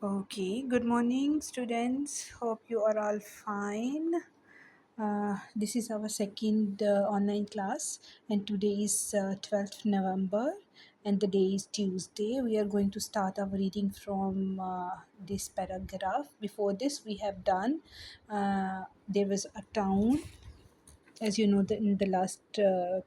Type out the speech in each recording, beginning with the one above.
Okay, good morning, students. Hope you are all fine. This is our second online class, and today is 12th November, and the day is Tuesday. We are going to start our reading from this paragraph. Before this, we have done there was a town. As you know, in the last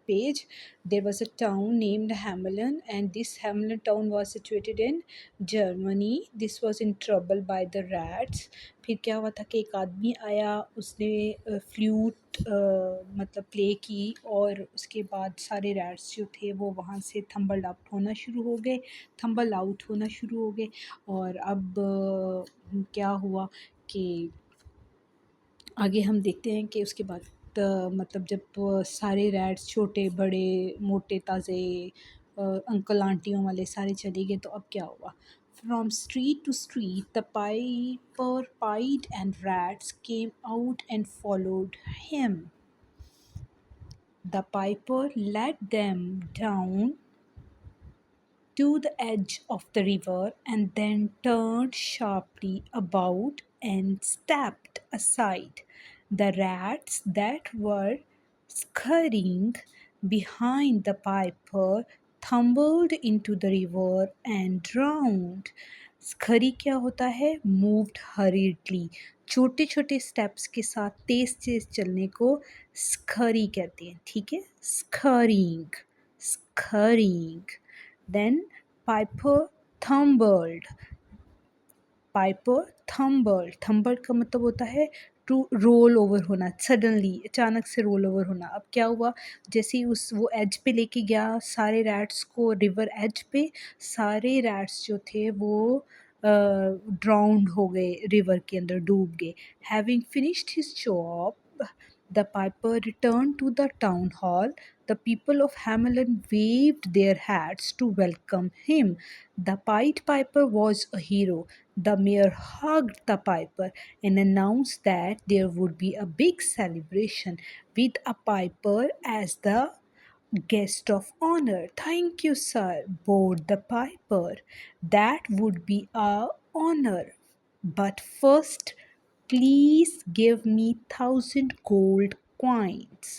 page, there was a town named Hamelin, and this Hamelin town was situated in Germany. This was in trouble by the rats. फिर क्या हुआ था कि एक आदमी आया, उसने flute मतलब प्ले की, और उसके बाद सारे रैट्स जो थे वो वहाँ से थंबल आउट होना शुरू हो गए, और अब क्या हुआ कि आगे हम देखते हैं कि उसके बाद मतलब जब सारे रैट्स छोटे बड़े मोटे ताज़े अंकल आंटियों वाले सारे चले गए, तो अब क्या हुआ। From street to street, the piper pied, and rats came out and followed him. The piper led them down to the edge of the river and then turned sharply about and stepped aside. The rats that were scurrying behind the piper tumbled into the river and drowned. स्खरी क्या होता है? Moved हरीडली, छोटे छोटे steps के साथ तेज तेज चलने को स्खरी कहते हैं। ठीक है, स्खरिंग, स्खरिंग। Then Piper tumbled. Piper tumbled. Tumbled का मतलब होता है टू रोल ओवर होना, सडनली, अचानक से रोल ओवर होना। अब क्या हुआ, जैसे ही वो एज पे लेके गया सारे रैट्स को, रिवर एज पे सारे रैट्स जो थे वो ड्राउंड हो गए, रिवर के अंदर डूब गए। Having finished his job, the piper returned to the town hall. The people of Hamelin waved their hats to welcome him. The Pied Piper was a hero. The mayor hugged the piper and announced that there would be a big celebration with a piper as the guest of honor. Thank you, sir, bowed the piper. That would be a honor. But first, please give me 1,000 gold coins.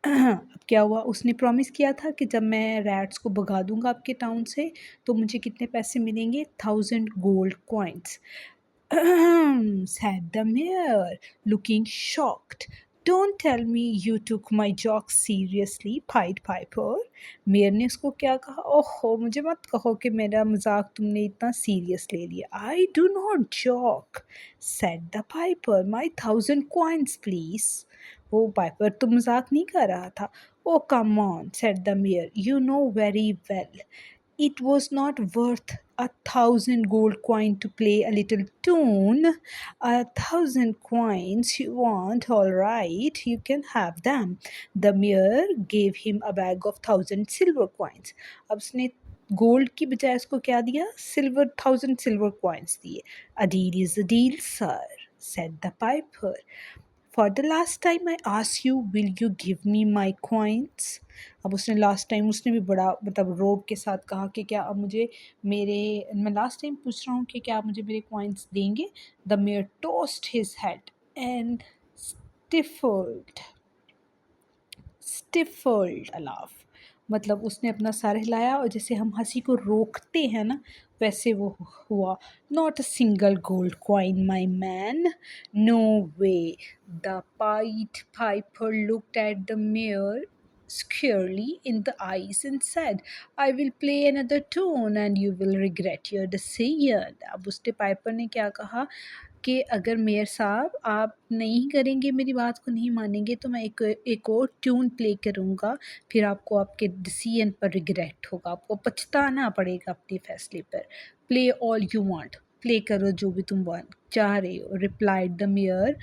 अब क्या हुआ, उसने promise किया था कि जब मैं rats को भगा दूंगा आपके टाउन से तो मुझे कितने पैसे मिलेंगे? 1,000 gold coins. said the mayor, looking shocked. Don't tell me you took my joke seriously, Pied Piper. Mayor ने उसको क्या कहा? ओहो, मुझे मत कहो कि मेरा मजाक तुमने इतना सीरियस ले लिया। I do not joke, said the piper. My 1,000 coins, please. वो पाइपर तो मजाक नहीं कर रहा था। Oh, come on, said the mayor. You know very well it was not worth 1,000 gold coin to play a little tune. 1,000 coins you want? All right, you can have them. The mayor gave him a bag of 1,000 silver coins. अब उसने gold की बजाय उसको क्या दिया? 1,000 silver coins दिए। A deal is a deal, sir, said the piper. For the last time I ask you, will you give me my coins? अब उसने लास्ट टाइम, उसने भी बड़ा मतलब रोब के साथ कहा कि क्या अब मुझे मैं लास्ट टाइम पूछ रहा हूँ कि क्या आप मुझे मेरे कॉइन्स देंगे? The mayor toast his head and stifled stifled a laugh, मतलब उसने अपना सर हिलाया और जैसे हम हंसी को रोकते हैं ना, वैसे वो हुआ। Not a single gold coin my man, no way. The pied piper looked at the mayor squarely in the eyes and said, I will play another tune and you will regret your decision. अब उसने Piper ने क्या कहा कि अगर mayor साहब आप नहीं करेंगे, मेरी बात को नहीं मानेंगे, तो मैं एक और ट्यून प्ले करूँगा, फिर आपको आपके डिसीजन पर रिग्रेट होगा, आपको पछताना पड़ेगा अपने फैसले पर। Play all you want, play करो जो भी तुम चाह रहे हो, replied the mayor,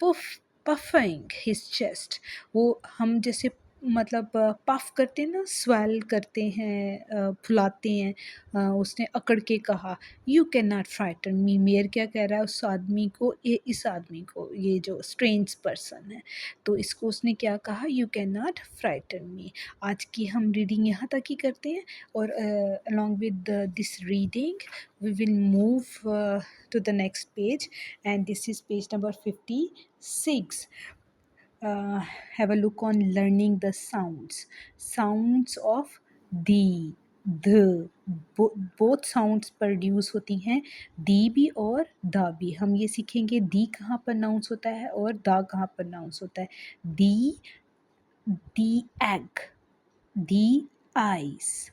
puff puffing his chest. वो हम जैसे मतलब पफ करते हैं ना, स्वेल करते हैं, फुलाते हैं। उसने अकड़ के कहा, you can not frighten me. Mayor क्या कह रहा है उस आदमी को, इस आदमी को, ये जो स्ट्रेंज पर्सन है, तो इसको उसने क्या कहा, यू कैन नॉट फ्राइटन मी। आज की हम रीडिंग यहाँ तक ही करते हैं, और along with this reading we will move to the next page, and this is page number 56. uh, have a look on learning the sounds of the both sounds produce होती हैं, दी भी और दा भी। हम ये सीखेंगे दी कहाँ प्रोनाउंस होता है और दा कहाँ प्रोनाउंस होता है। दी egg, the ice,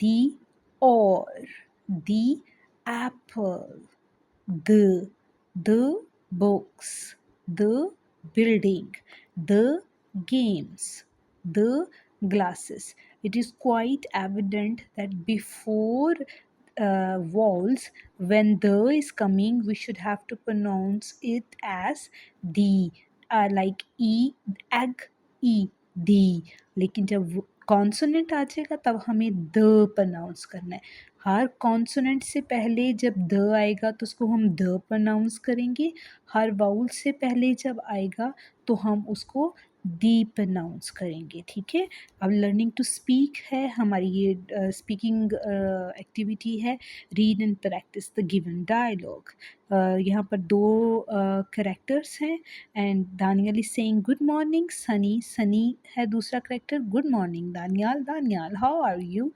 the or, the apple, the books, the building, the games, the glasses. It is quite evident that before vowels, when the is coming, we should have to pronounce it as the, like e, egg, e, दी। लेकिन जब consonant आ जाएगा तब हमें the pronounce करना है। हर consonant से पहले जब द आएगा तो उसको हम द प्रोनाउंस करेंगे, हर वाउल से पहले जब आएगा तो हम उसको दी प्रोनाउंस करेंगे, ठीक है। अब लर्निंग टू स्पीक है हमारी, ये स्पीकिंग एक्टिविटी है। Read and practise the given dialogue. यहाँ पर दो करेक्टर्स हैं, and Daniel is saying good morning Sunny. Sunny है दूसरा character, good morning Daniel. Daniel, how are you?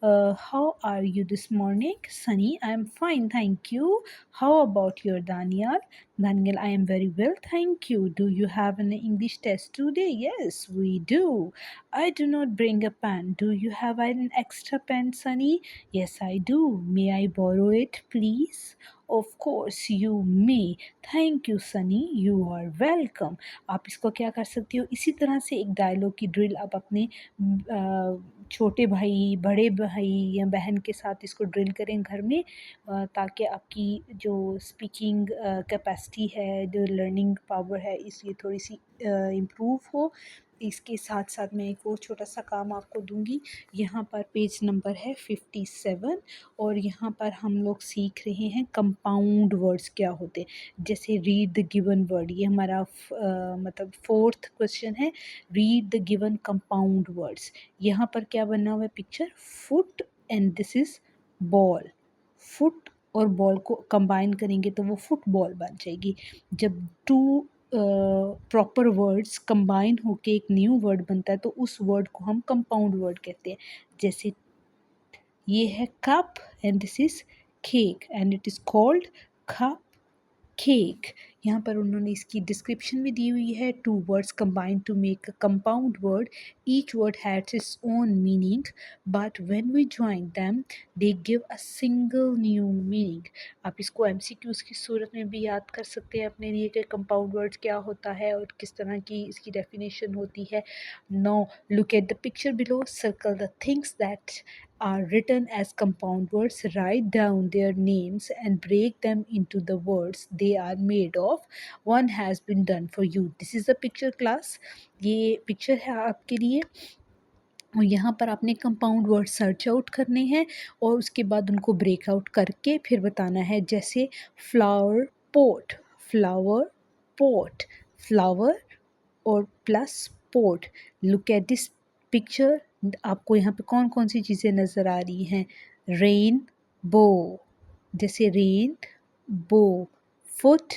How are you this morning? Sunny, I am fine thank you. How about your Daniel? Daniel, I am very well, thank you. Do you have an English test today? Yes, we do. I do not bring a pen. Do you have an extra pen, Sunny? Yes, I do. May I borrow it, please? Of course, you may. Thank you, Sunny. You are welcome. आप इसको क्या कर सकती हो, इसी तरह से एक डायलॉग की ड्रिल आप अपने छोटे भाई, बड़े भाई या बहन के साथ इसको ड्रिल करें घर में, ताकि आपकी जो स्पीकिंग कैपेसिटी है, जो लर्निंग पावर है, इसलिए थोड़ी सी इम्प्रूव हो। इसके साथ साथ मैं एक और छोटा सा काम आपको दूंगी। यहाँ पर पेज नंबर है 57, और यहाँ पर हम लोग सीख रहे हैं कंपाउंड वर्ड्स क्या होते हैं। जैसे रीड द गिवन वर्ड, ये हमारा मतलब 4th क्वेश्चन है। Read the given compound words. यहाँ पर क्या बना हुआ है picture, foot and this is ball. Foot और बॉल को कंबाइन करेंगे तो वो फुटबॉल बन जाएगी। जब टू प्रॉपर वर्ड्स कंबाइन होके एक न्यू वर्ड बनता है तो उस वर्ड को हम कंपाउंड वर्ड कहते हैं। जैसे ये है cup and this is cake and it is called cup cake. यहाँ पर उन्होंने इसकी डिस्क्रिप्शन भी दी हुई है। Two words combined to make a compound word, each word has its own meaning, but when we join them they give a single new meaning. आप इसको एमसीक्यूज की सूरत में भी याद कर सकते हैं अपने लिए कि कंपाउंड वर्ड्स क्या होता है और किस तरह की इसकी डेफिनेशन होती है। Now look at the picture below, circle the things that are written as compound words, write down their names and break them into the words they are made of. One has been done for you. This is a picture class. ये picture है आपके लिए, और यहाँ पर आपने compound word search out करने हैं और उसके बाद उनको ब्रेक आउट करके फिर बताना है। जैसे flower pot, flower pot, flower और plus port. Look at this picture, आपको यहाँ पे कौन कौन सी चीज़ें नज़र आ रही हैं। रेन बो, जैसे रेन बो, फुट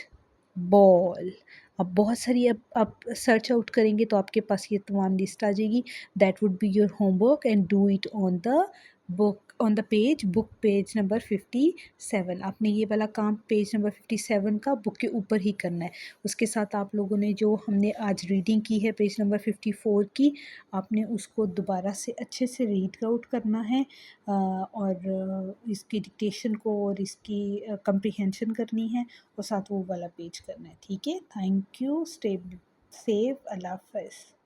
बॉल। अब बहुत सारी, अब आप सर्च आउट करेंगे तो आपके पास ये तमाम लिस्ट आ जाएगी। That would be your homework and do it on the book, on the page, book page number 57। आपने ये वाला काम पेज नंबर 57 का बुक के ऊपर ही करना है। उसके साथ आप लोगों ने जो हमने आज रीडिंग की है पेज नंबर 54 की, आपने उसको दोबारा से अच्छे से रीड आउट करना है, और इसकी डिक्टेशन को और इसकी कंप्रीहेंशन करनी है, और साथ वो वाला पेज करना है, ठीक है। थैंक यू, स्टे सेफ, अल्लाह हाफ़िज़।